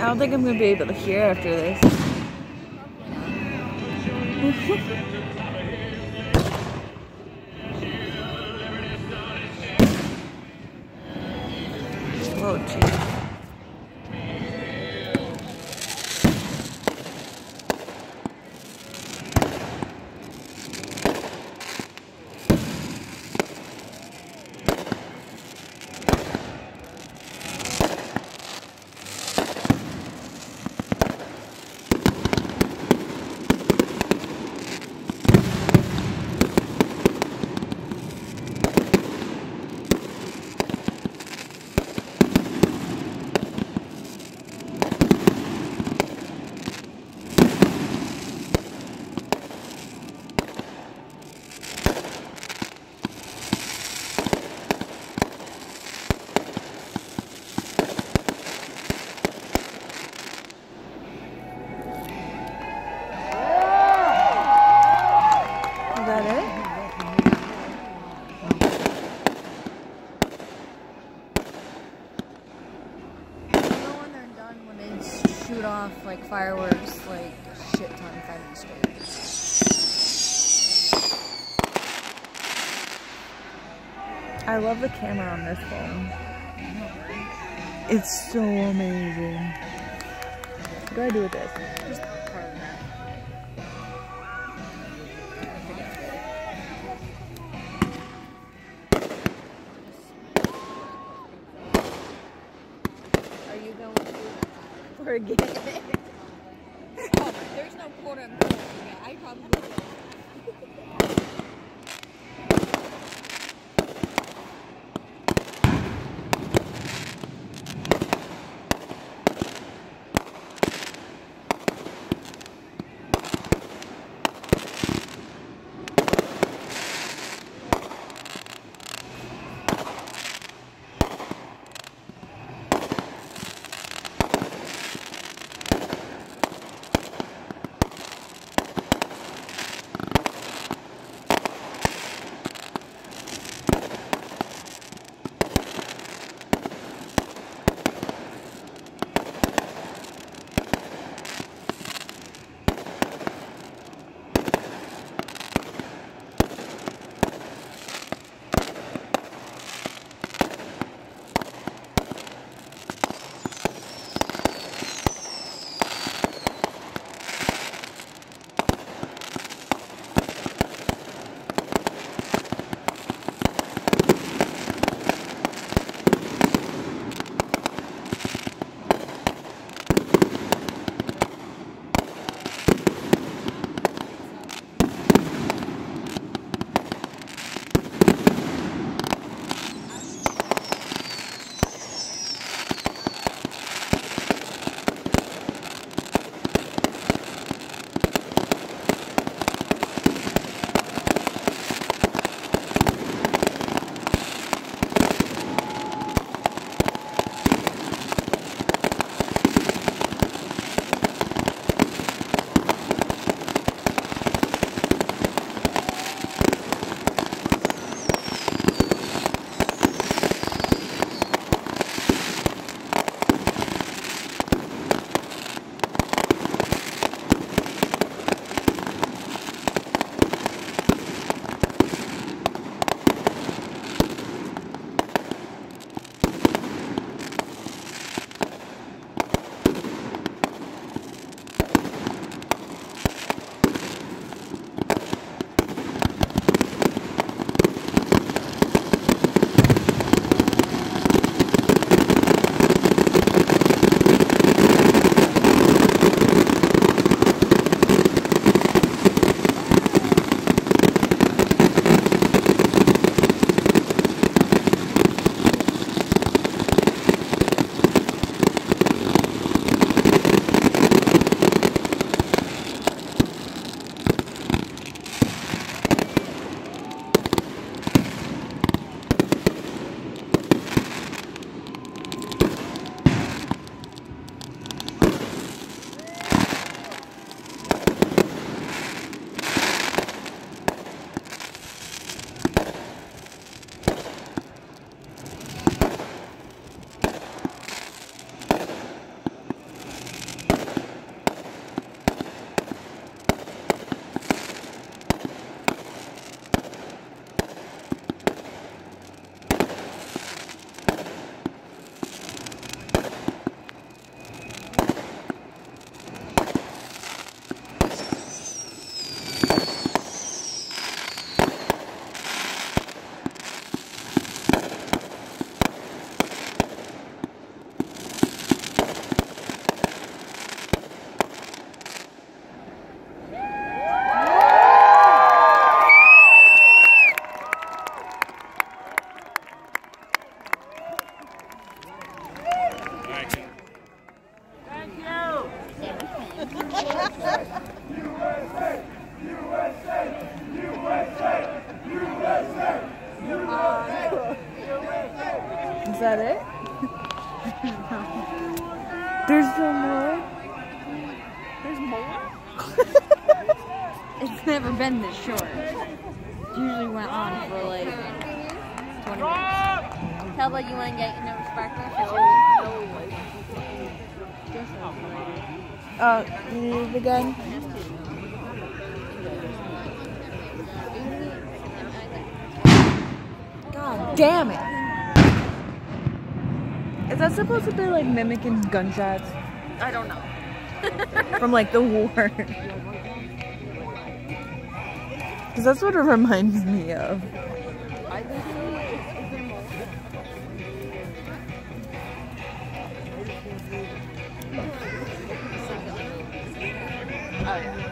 don't think I'm gonna be able to hear after this. Oh, jeez. Shoot off like fireworks, like a shit ton 5 minutes straight. I love the camera on this phone. It's so amazing. What do I do with this? Just part of that. Are you going to forget it? Oh, there's no quote unquote forget. I probably will. Is that it? There's no more? There's more? It's never been this short. It usually went on for like 20 minutes. How about you want to get your nose sparkler? Oh, you need it again? God damn it! Is that supposed to be like mimicking gunshots? I don't know. From like the war? Because that's what it reminds me of. I think oh yeah.